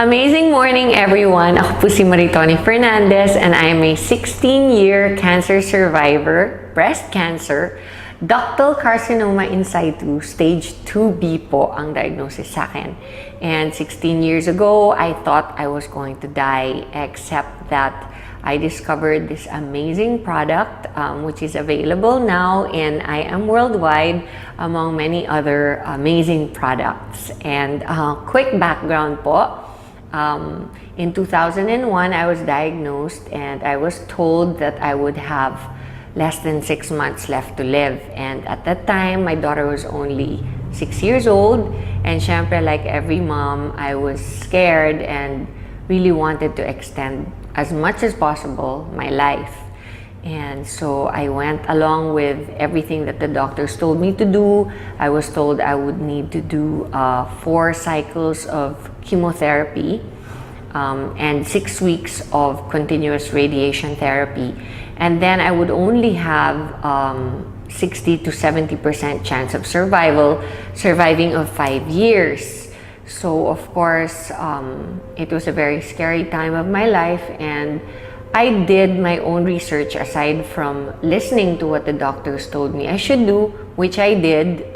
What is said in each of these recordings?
Amazing morning, everyone! Ako po si Maritoni Fernandez and I am a 16-year cancer survivor, breast cancer, ductal carcinoma in situ, stage 2B po ang diagnosis sa akin. And 16 years ago, I thought I was going to die, except that I discovered this amazing product which is available now in IAM Worldwide among many other amazing products. And quick background po. In 2001, I was diagnosed and I was told that I would have less than 6 months left to live. And at that time, my daughter was only 6 years old. And syempre, like every mom, I was scared and really wanted to extend as much as possible my life. And so I went along with everything that the doctors told me to do. I was told I would need to do 4 cycles of chemotherapy and 6 weeks of continuous radiation therapy. And then I would only have 60 to 70% chance of surviving of 5 years. So of course, it was a very scary time of my life, and I did my own research aside from listening to what the doctors told me I should do, which I did.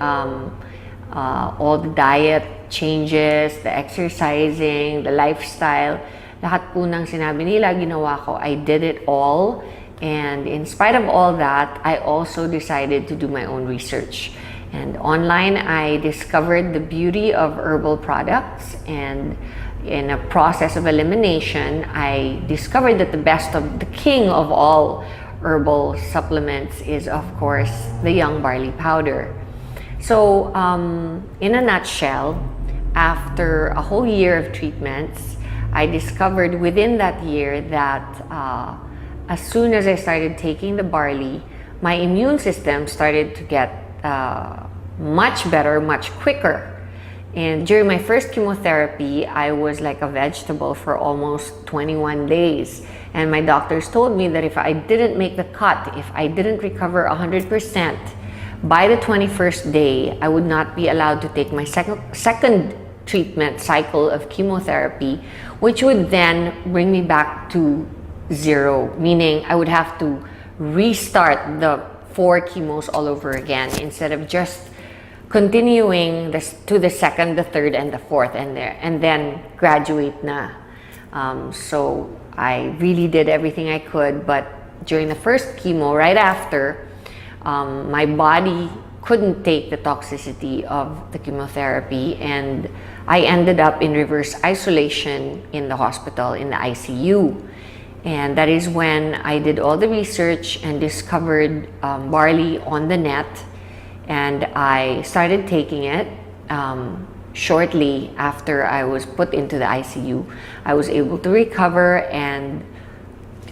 All the diet changes, the exercising, the lifestyle, lahat po ng sinabi nila, ginawa ko. I did it all. And in spite of all that, I also decided to do my own research. And online, I discovered the beauty of herbal products, and in a process of elimination, I discovered that the king of all herbal supplements is, of course, the young barley powder. So, in a nutshell, after a whole year of treatments, I discovered within that year that as soon as I started taking the barley, my immune system started to get much better, much quicker. And during my first chemotherapy, I was like a vegetable for almost 21 days. And my doctors told me that if I didn't make the cut, if I didn't recover 100%, by the 21st day, I would not be allowed to take my second treatment cycle of chemotherapy, which would then bring me back to 0, meaning I would have to restart the 4 chemos all over again instead of just continuing to the second, the third, and the fourth, and then graduate na. So I really did everything I could, but during the first chemo, right after, my body couldn't take the toxicity of the chemotherapy, and I ended up in reverse isolation in the hospital, in the ICU. And that is when I did all the research and discovered barley on the net. And I started taking it shortly after I was put into the ICU. I was able to recover, and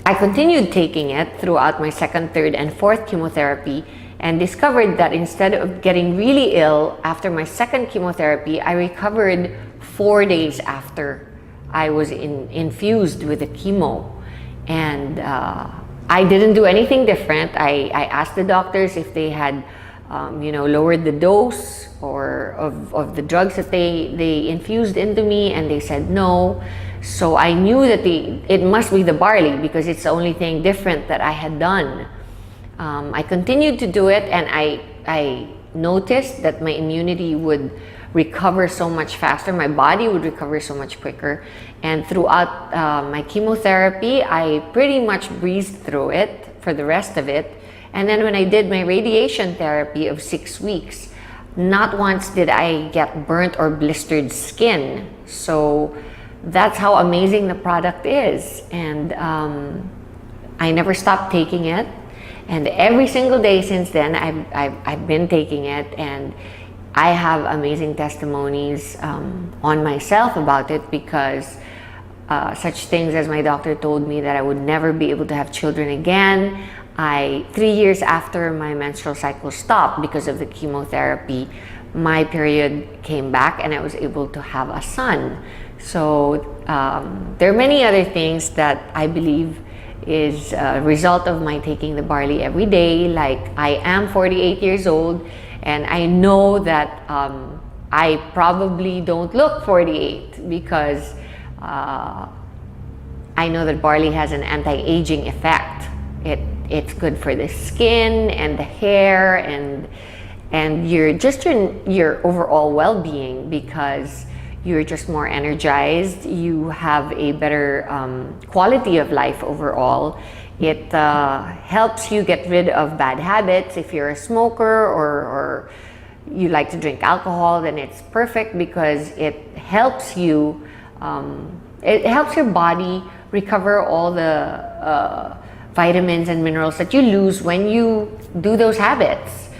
I continued taking it throughout my second, third, and fourth chemotherapy, and discovered that instead of getting really ill after my second chemotherapy, I recovered 4 days after I was infused with the chemo. And I didn't do anything different. I asked the doctors if they had lowered the dose or of the drugs that they infused into me, and they said no. So I knew that it must be the barley, because it's the only thing different that I had done. I continued to do it, and I noticed that my immunity would recover so much faster, my body would recover so much quicker. And throughout my chemotherapy, I pretty much breezed through it for the rest of it. And then when I did my radiation therapy of 6 weeks, not once did I get burnt or blistered skin. So that's how amazing the product is. And I never stopped taking it. And every single day since then, I've been taking it. And I have amazing testimonies on myself about it, because such things as my doctor told me that I would never be able to have children again. 3 years after my menstrual cycle stopped because of the chemotherapy, my period came back and I was able to have a son. So there are many other things that I believe is a result of my taking the barley every day. Like, I am 48 years old, and I know that I probably don't look 48 because I know that barley has an anti-aging effect. It's good for the skin and the hair and your overall well-being, because you're just more energized. You have a better quality of life overall. It helps you get rid of bad habits. If you're a smoker or you like to drink alcohol, then it's perfect because it helps you. It helps your body recover all the vitamins and minerals that you lose when you do those habits.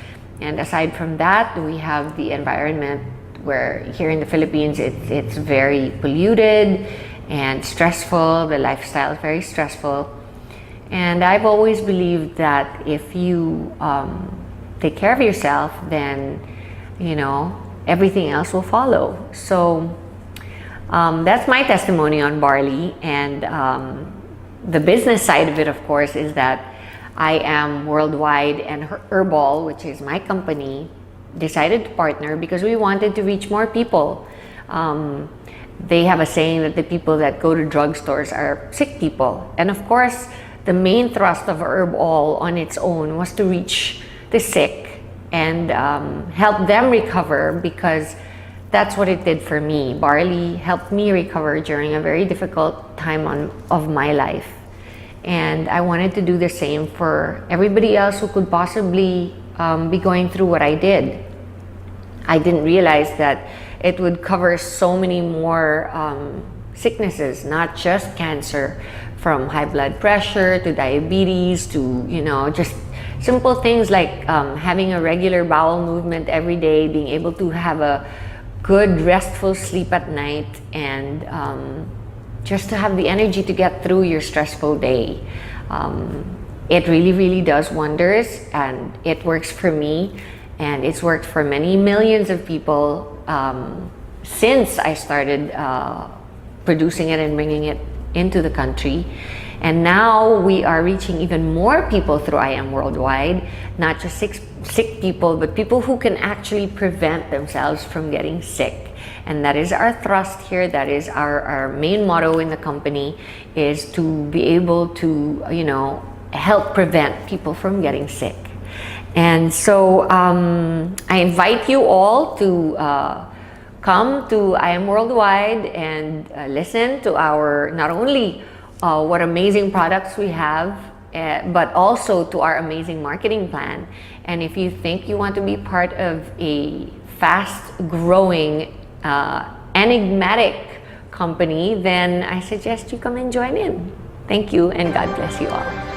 And aside from that, we have the environment, where here in the Philippines it's very polluted and stressful. The lifestyle is very stressful. And I've always believed that if you take care of yourself, then everything else will follow. So that's my testimony on barley. And the business side of it, of course, is that IAM Worldwide and Herbal, which is my company, decided to partner because we wanted to reach more people. They have a saying that the people that go to drugstores are sick people. And of course, the main thrust of Herbal on its own was to reach the sick and help them recover, because that's what it did for me. Barley helped me recover during a very difficult time of my life. And I wanted to do the same for everybody else who could possibly be going through what I did. I didn't realize that it would cover so many more sicknesses, not just cancer, from high blood pressure to diabetes to, just simple things like having a regular bowel movement every day, being able to have a good restful sleep at night, and just to have the energy to get through your stressful day. It really, really does wonders, and it works for me, and it's worked for many millions of people since I started producing it and bringing it into the country. And now we are reaching even more people through IAM Worldwide, not just sick people, but people who can actually prevent themselves from getting sick. And that is our thrust here. That is our main motto in the company, is to be able to, help prevent people from getting sick. And so I invite you all to come to IAM Worldwide and listen to our, not only what amazing products we have, but also to our amazing marketing plan. And if you think you want to be part of a fast-growing, enigmatic company, then I suggest you come and join in. Thank you, and God bless you all.